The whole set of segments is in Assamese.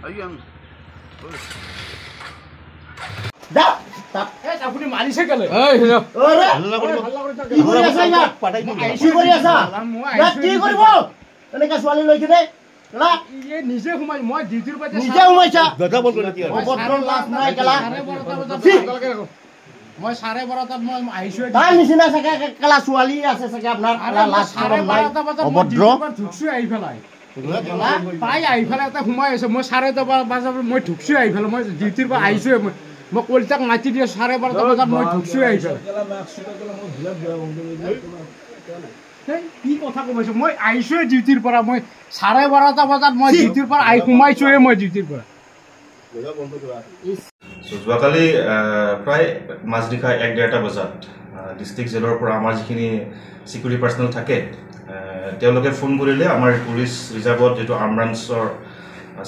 Ayang. Dah. আপুনি মাৰিছে কেলে Ora. কি কৰি আছা ইয়াত? কি কৰি আছা? ইয়াত কি কৰিব? এনেকা ছোৱালী লৈ কিনে কেলা নিজে সোমাই মই ডিউটিৰ পৰা নিজে সোমাইছা Gada bol kena kia. অভদ্ৰ লাজ নাই কেলা মই 12:30 মই আহিছো তাৰ নিচিনা চাগে কেলা ছোৱালী আছে চাগে আপোনাৰ কেলা লাজ শৰম নাই অভদ্ৰ ঢুকছো আহি পেলাই তাই আহি পেলাই এটা সোমাই আছে মই 12:30 বজাত মই ঢুকছো আহি পেলাই মই ডিউটিৰ পৰা আহিছো মই কলিতাক মাতি দিয়ে 12:30 বজাত মই ঢুকছো আহি পেলাই কি কথা কমাইছো মই আহিছো ডিউটিৰ পৰা মই 12:30 বজাত মই ডিউটিৰ পৰা আহি সোমাইছোৱে মই ডিউটিৰ পৰা যোৱাকালি প্ৰায় মাজনিশা 1:30 বজাত ডিষ্ট্ৰিক্ট জেলৰ পৰা আমাৰ যিখিনি চিকিউৰিটি পাৰ্চনেল থাকে তেওঁলোকে ফোন কৰিলে আমাৰ পুলিচ ৰিজাৰ্ভত যিটো আৰ্ম ব্ৰাঞ্চৰ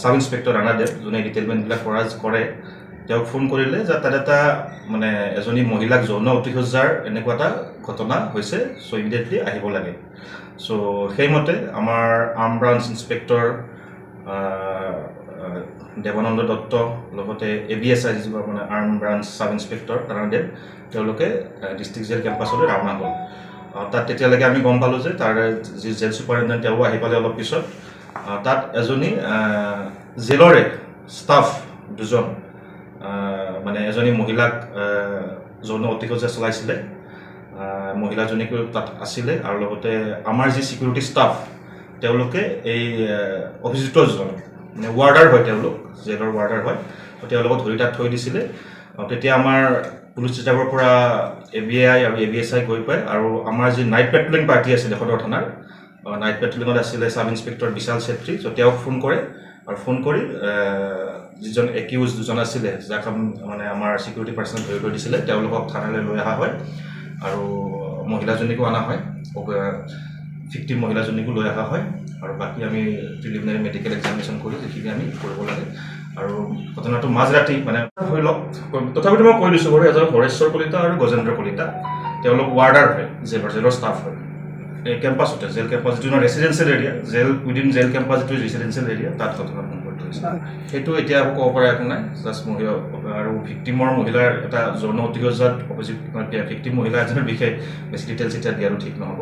সাব ইন্সপেক্টৰ ৰাণাদেৱ যোনে ডিটেইলমেণ্টবিলাক কৰে তেওঁক ফোন কৰিলে যে তাত এটা মানে এজনী মহিলাক যৌন অতিশয্যাৰ এনেকুৱা এটা ঘটনা হৈছে চ' ইমিডিয়েটলি আহিব লাগে চ' সেইমতে আমাৰ arm branch inspector Devananda Dutta লগতে ABSI যিটো মানে arm branch sub inspector Ranadev তেওঁলোকে ডিষ্ট্ৰিক্ট জেল কেম্পাছলৈ ৰাওনা হ'ল তাত তেতিয়ালৈকে আমি গম পালোঁ যে তাৰ যি জেল ছুপাৰিণ্টেণ্ডেণ্ট তেওঁ আহি পালে অলপ পিছত তাত এজনী জেলৰে ষ্টাফ দুজন মানে এজনী মহিলাক যৌন অতিশয্যা চলাইছিলে মহিলাজনীকো তাত আছিলে আৰু লগতে আমাৰ যি চিকিউৰিটি ষ্টাফ তেওঁলোকে এই অভিযুক্তজন মানে ৱাৰ্ডাৰ হয় তেওঁলোক জেলৰ ৱাৰ্ডাৰ হয় তেওঁলোকক ধৰি তাত থৈ দিছিলে তেতিয়া আমাৰ পুলিচ ৰিজাৰ্ভৰ পৰা ABI আৰু ABSI গৈ পায় আৰু আমাৰ যি নাইট পেট্ৰলিং পাৰ্টি আছিলে সদৰ থানাৰ নাইট পেট্ৰলিঙত আছিলে সাব ইন্সপেক্টৰ বিশাল চেত্ৰী চ' তেওঁক ফোন কৰে আৰু ফোন কৰি যিজন একিউজ দুজন আছিলে যাক মানে আমাৰ চিকিউৰিটি পাৰ্চনেল ধৰি লৈ দিছিলে তেওঁলোকক থানালৈ লৈ অহা হয় আৰু মহিলাজনীকো অনা হয় ভিক্টিম মহিলাজনীকো লৈ অহা হয় আৰু বাকী আমি প্ৰিলিমিনাৰী মেডিকেল এক্সামিনেশ্যন কৰি যিখিনি আমি কৰিব লাগে আৰু ঘটনাটো মাজৰাতি মানে হৈ লওক তথাপিতো মই কৈ দিছোঁ বাৰু এজন হৰেশ্বৰ কলিতা আৰু গজেন্দ্ৰ কলিতা তেওঁলোক ৱাৰ্ডাৰ হয় জেলৰ ষ্টাফ হয় এই কেম্পাছতে জেল কেম্পাছ যিটো residential area jail within jail campus যিটো ৰেচিডেঞ্চিয়েল এৰিয়া তাত ঘটনা সংঘটিত হৈছে সেইটো এতিয়া ক'ব পৰা একো নাই জাষ্ট মহিলা আৰু ভিক্টিমৰ মহিলাৰ এটা যৌন অতিশয্যাত ভিক্টিম মহিলা এজনৰ বিষয়ে বেছি ডিটেইলছ এতিয়া দিয়াটো ঠিক নহ'ব